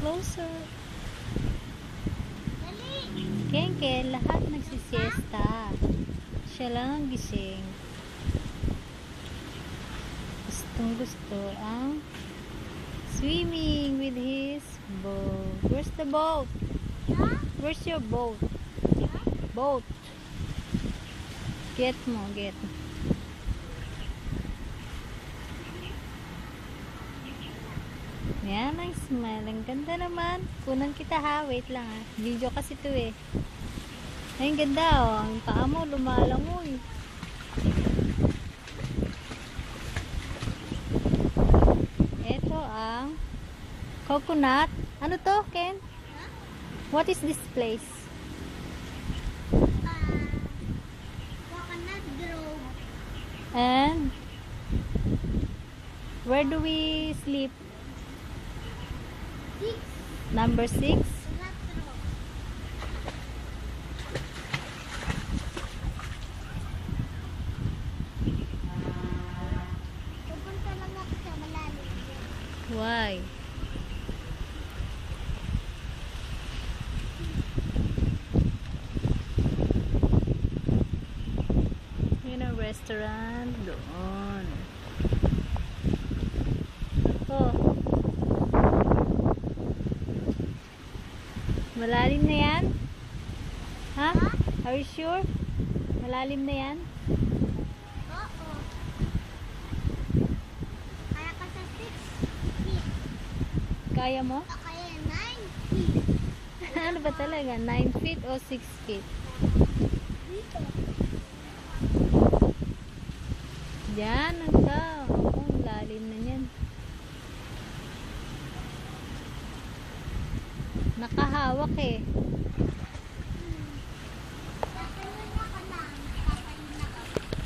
closer. Kenken, lahat nagsisiesta. Siya lang ang gising. Gustong gusto ang swimming with his boat. Where's the boat? Where's your boat? Boat. Get mo, get. Yan ang smile. Ang ganda naman. Kunan kita ha. Wait lang ha. Video kasi to eh. Ay, ang ganda oh. Ang paa mo lumalangoy. Ito ang coconut. Ano to, Ken? What is this place? Coconut grove. And where do we sleep? 6. Number 6. Pupunta lang ako sa malalim. Why? Yun ang restaurant doon. Oh. Malalim na yan? Ha? Are you sure? Malalim na yan? Oo. Kaya ka sa 6 feet. Kaya mo? O kaya 9 feet. Ano ba talaga? 9 feet o 6 feet? Dito. Yan, hanggang. Oh, lalim na yan. Nakahawak eh.